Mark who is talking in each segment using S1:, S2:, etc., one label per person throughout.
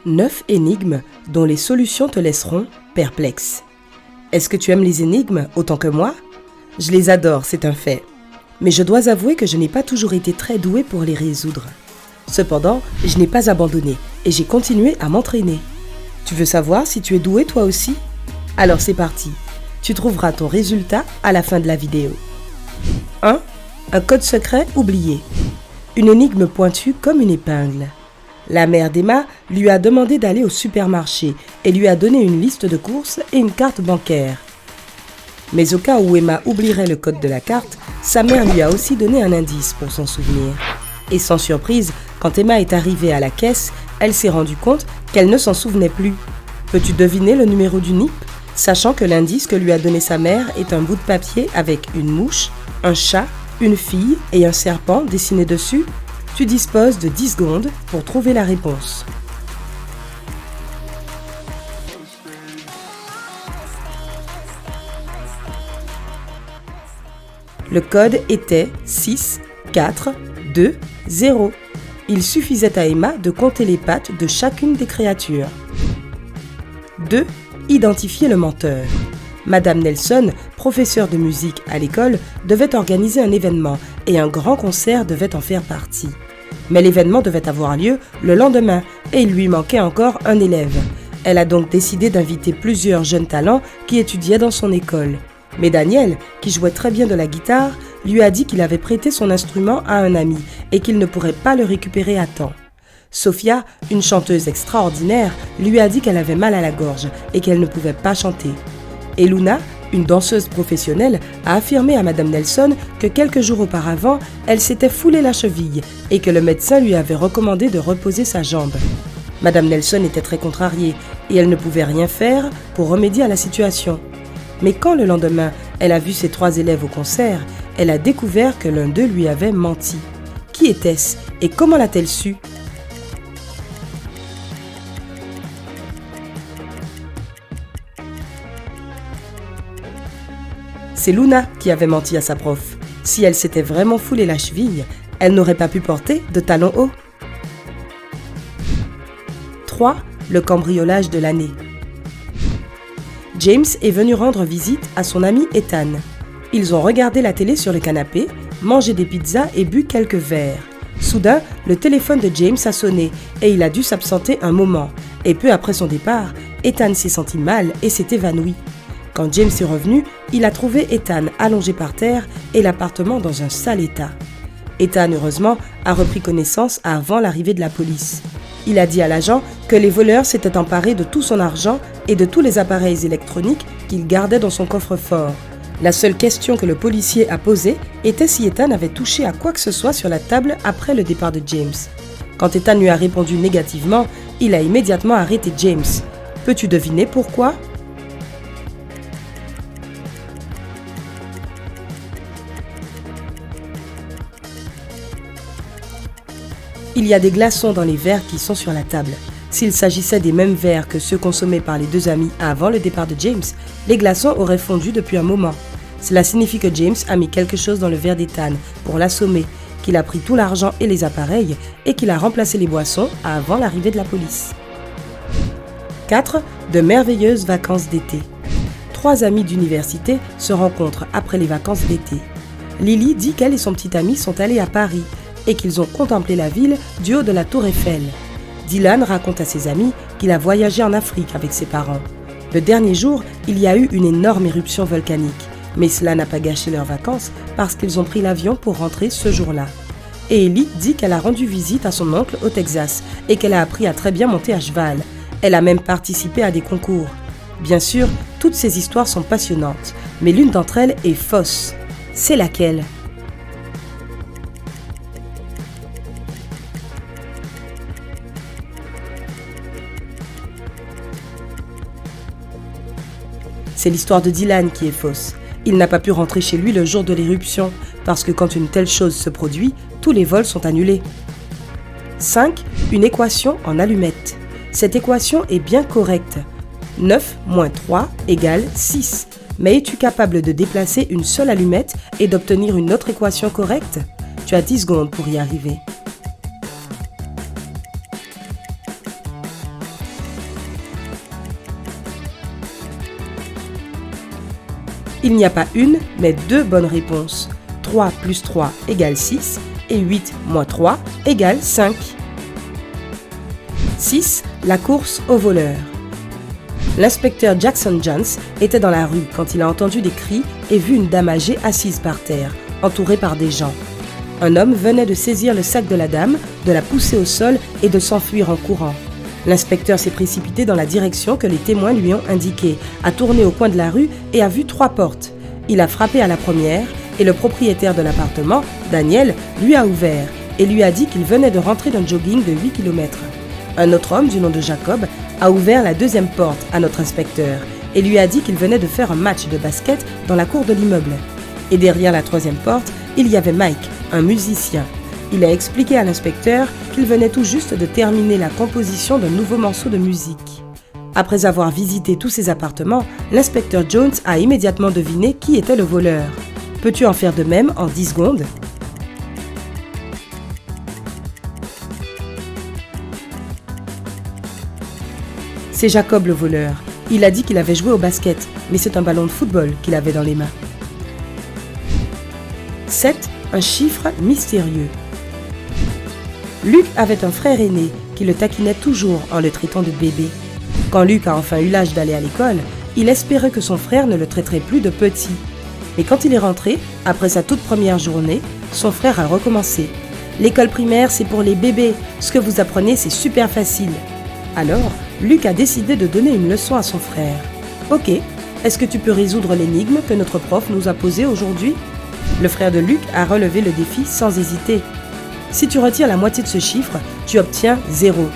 S1: 9 énigmes dont les solutions te laisseront perplexe. Est-ce que tu aimes les énigmes autant que moi? Je les adore, c'est un fait. Mais je dois avouer que je n'ai pas toujours été très douée pour les résoudre. Cependant, je n'ai pas abandonné et j'ai continué à m'entraîner. Tu veux savoir si tu es doué toi aussi? Alors c'est parti. Tu trouveras ton résultat à la fin de la vidéo. 1. Un code secret oublié. Une énigme pointue comme une épingle. La mère d'Emma lui a demandé d'aller au supermarché et lui a donné une liste de courses et une carte bancaire. Mais au cas où Emma oublierait le code de la carte, sa mère lui a aussi donné un indice pour s'en souvenir. Et sans surprise, quand Emma est arrivée à la caisse, elle s'est rendue compte qu'elle ne s'en souvenait plus. Peux-tu deviner le numéro du NIP, sachant que l'indice que lui a donné sa mère est un bout de papier avec une mouche, un chat, une fille et un serpent dessiné dessus? Tu disposes de 10 secondes pour trouver la réponse. Le code était 6, 4, 2, 0. Il suffisait à Emma de compter les pattes de chacune des créatures. 2. Identifier le menteur. Madame Nelson, professeure de musique à l'école, devait organiser un événement et un grand concert devait en faire partie. Mais l'événement devait avoir lieu le lendemain et il lui manquait encore un élève. Elle a donc décidé d'inviter plusieurs jeunes talents qui étudiaient dans son école. Mais Daniel, qui jouait très bien de la guitare, lui a dit qu'il avait prêté son instrument à un ami et qu'il ne pourrait pas le récupérer à temps. Sophia, une chanteuse extraordinaire, lui a dit qu'elle avait mal à la gorge et qu'elle ne pouvait pas chanter. Et Luna, une danseuse professionnelle, a affirmé à Madame Nelson que quelques jours auparavant, elle s'était foulé la cheville et que le médecin lui avait recommandé de reposer sa jambe. Madame Nelson était très contrariée et elle ne pouvait rien faire pour remédier à la situation. Mais quand le lendemain, elle a vu ses 3 élèves au concert, elle a découvert que l'un d'eux lui avait menti. Qui était-ce et comment l'a-t-elle su? C'est Luna qui avait menti à sa prof. Si elle s'était vraiment foulé la cheville, elle n'aurait pas pu porter de talons hauts. 3. Le cambriolage de l'année. James est venu rendre visite à son ami Ethan. Ils ont regardé la télé sur le canapé, mangé des pizzas et bu quelques verres. Soudain, le téléphone de James a sonné et il a dû s'absenter un moment. Et peu après son départ, Ethan s'est senti mal et s'est évanoui. Quand James est revenu, il a trouvé Ethan allongé par terre et l'appartement dans un sale état. Ethan, heureusement, a repris connaissance avant l'arrivée de la police. Il a dit à l'agent que les voleurs s'étaient emparés de tout son argent et de tous les appareils électroniques qu'il gardait dans son coffre-fort. La seule question que le policier a posée était si Ethan avait touché à quoi que ce soit sur la table après le départ de James. Quand Ethan lui a répondu négativement, il a immédiatement arrêté James. Peux-tu deviner pourquoi ? Il y a des glaçons dans les verres qui sont sur la table. S'il s'agissait des mêmes verres que ceux consommés par les 2 amis avant le départ de James, les glaçons auraient fondu depuis un moment. Cela signifie que James a mis quelque chose dans le verre d'Ethan pour l'assommer, qu'il a pris tout l'argent et les appareils et qu'il a remplacé les boissons avant l'arrivée de la police. 4. De merveilleuses vacances d'été. 3 amis d'université se rencontrent après les vacances d'été. Lily dit qu'elle et son petit ami sont allés à Paris et qu'ils ont contemplé la ville du haut de la tour Eiffel. Dylan raconte à ses amis qu'il a voyagé en Afrique avec ses parents. Le dernier jour, il y a eu une énorme éruption volcanique, mais cela n'a pas gâché leurs vacances parce qu'ils ont pris l'avion pour rentrer ce jour-là. Et Ellie dit qu'elle a rendu visite à son oncle au Texas et qu'elle a appris à très bien monter à cheval. Elle a même participé à des concours. Bien sûr, toutes ces histoires sont passionnantes, mais l'une d'entre elles est fausse. C'est laquelle ? C'est l'histoire de Dylan qui est fausse. Il n'a pas pu rentrer chez lui le jour de l'éruption, parce que quand une telle chose se produit, tous les vols sont annulés. 5. Une équation en allumettes. Cette équation est bien correcte. 9 moins 3 égale 6. Mais es-tu capable de déplacer une seule allumette et d'obtenir une autre équation correcte ? Tu as 10 secondes pour y arriver. Il n'y a pas une, mais deux bonnes réponses. 3 plus 3 égale 6 et 8 moins 3 égale 5. 6. La course au voleur. L'inspecteur Jackson Jones était dans la rue quand il a entendu des cris et vu une dame âgée assise par terre, entourée par des gens. Un homme venait de saisir le sac de la dame, de la pousser au sol et de s'enfuir en courant. L'inspecteur s'est précipité dans la direction que les témoins lui ont indiquée, a tourné au coin de la rue et a vu 3 portes. Il a frappé à la première et le propriétaire de l'appartement, Daniel, lui a ouvert et lui a dit qu'il venait de rentrer d'un jogging de 8 km. Un autre homme du nom de Jacob a ouvert la deuxième porte à notre inspecteur et lui a dit qu'il venait de faire un match de basket dans la cour de l'immeuble. Et derrière la troisième porte, il y avait Mike, un musicien. Il a expliqué à l'inspecteur qu'il venait tout juste de terminer la composition d'un nouveau morceau de musique. Après avoir visité tous ces appartements, l'inspecteur Jones a immédiatement deviné qui était le voleur. Peux-tu en faire de même en 10 secondes ? C'est Jacob le voleur. Il a dit qu'il avait joué au basket, mais c'est un ballon de football qu'il avait dans les mains. 7. Un chiffre mystérieux. Luc avait un frère aîné qui le taquinait toujours en le traitant de bébé. Quand Luc a enfin eu l'âge d'aller à l'école, il espérait que son frère ne le traiterait plus de petit. Mais quand il est rentré, après sa toute première journée, son frère a recommencé. « L'école primaire, c'est pour les bébés. Ce que vous apprenez, c'est super facile. » Alors, Luc a décidé de donner une leçon à son frère. « Ok, est-ce que tu peux résoudre l'énigme que notre prof nous a posée aujourd'hui ?» Le frère de Luc a relevé le défi sans hésiter. « Si tu retires la moitié de ce chiffre, tu obtiens 0.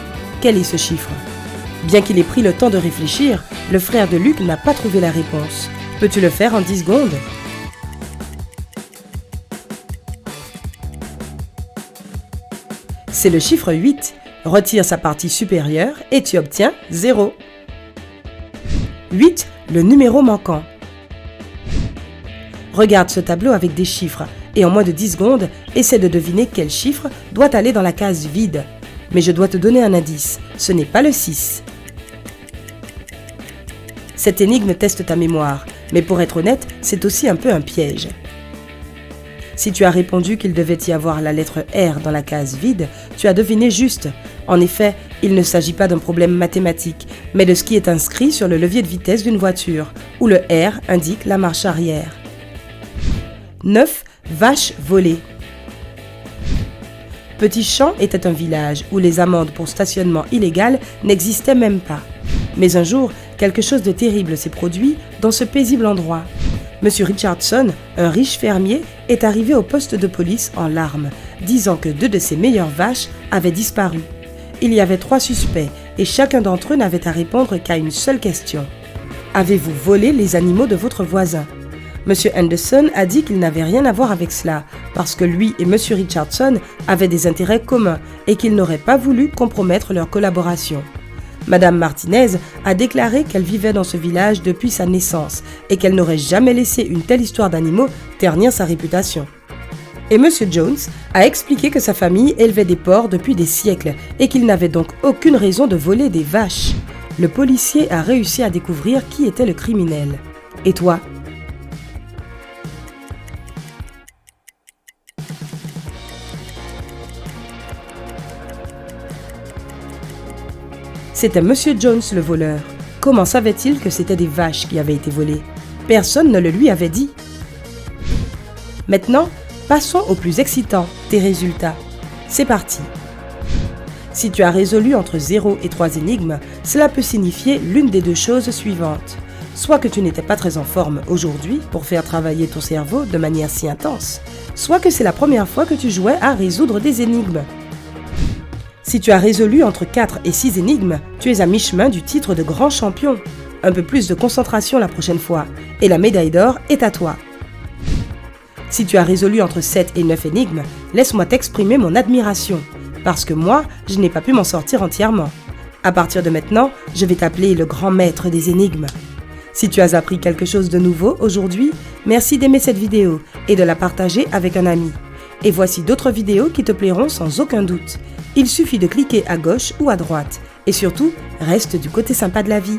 S1: Quel est ce chiffre ?» Bien qu'il ait pris le temps de réfléchir, le frère de Luc n'a pas trouvé la réponse. Peux-tu le faire en 10 secondes ? C'est le chiffre 8. Retire sa partie supérieure et tu obtiens 0. 8. Le numéro manquant. Regarde ce tableau avec des chiffres et en moins de 10 secondes, essaie de deviner quel chiffre doit aller dans la case vide. Mais je dois te donner un indice, ce n'est pas le 6. Cette énigme teste ta mémoire, mais pour être honnête, c'est aussi un peu un piège. Si tu as répondu qu'il devait y avoir la lettre R dans la case vide, tu as deviné juste. En effet, il ne s'agit pas d'un problème mathématique, mais de ce qui est inscrit sur le levier de vitesse d'une voiture, où le R indique la marche arrière. 9. Vache volée. Petit Champ était un village où les amendes pour stationnement illégal n'existaient même pas. Mais un jour, quelque chose de terrible s'est produit dans ce paisible endroit. Monsieur Richardson, un riche fermier, est arrivé au poste de police en larmes, disant que 2 de ses meilleures vaches avaient disparu. Il y avait 3 suspects et chacun d'entre eux n'avait à répondre qu'à une seule question. Avez-vous volé les animaux de votre voisin ? Monsieur Henderson a dit qu'il n'avait rien à voir avec cela, parce que lui et Monsieur Richardson avaient des intérêts communs et qu'il n'aurait pas voulu compromettre leur collaboration. Madame Martinez a déclaré qu'elle vivait dans ce village depuis sa naissance et qu'elle n'aurait jamais laissé une telle histoire d'animaux ternir sa réputation. Et Monsieur Jones a expliqué que sa famille élevait des porcs depuis des siècles et qu'il n'avait donc aucune raison de voler des vaches. Le policier a réussi à découvrir qui était le criminel. Et toi ? C'était Monsieur Jones le voleur. Comment savait-il que c'était des vaches qui avaient été volées ? Personne ne le lui avait dit. Maintenant, passons au plus excitant, tes résultats. C'est parti. Si tu as résolu entre 0 et 3 énigmes, cela peut signifier l'une des 2 choses suivantes. Soit que tu n'étais pas très en forme aujourd'hui pour faire travailler ton cerveau de manière si intense, soit que c'est la première fois que tu jouais à résoudre des énigmes. Si tu as résolu entre 4 et 6 énigmes, tu es à mi-chemin du titre de grand champion. Un peu plus de concentration la prochaine fois, et la médaille d'or est à toi. Si tu as résolu entre 7 et 9 énigmes, laisse-moi t'exprimer mon admiration, parce que moi, je n'ai pas pu m'en sortir entièrement. À partir de maintenant, je vais t'appeler le grand maître des énigmes. Si tu as appris quelque chose de nouveau aujourd'hui, merci d'aimer cette vidéo et de la partager avec un ami. Et voici d'autres vidéos qui te plairont sans aucun doute. Il suffit de cliquer à gauche ou à droite. Et surtout, reste du côté sympa de la vie.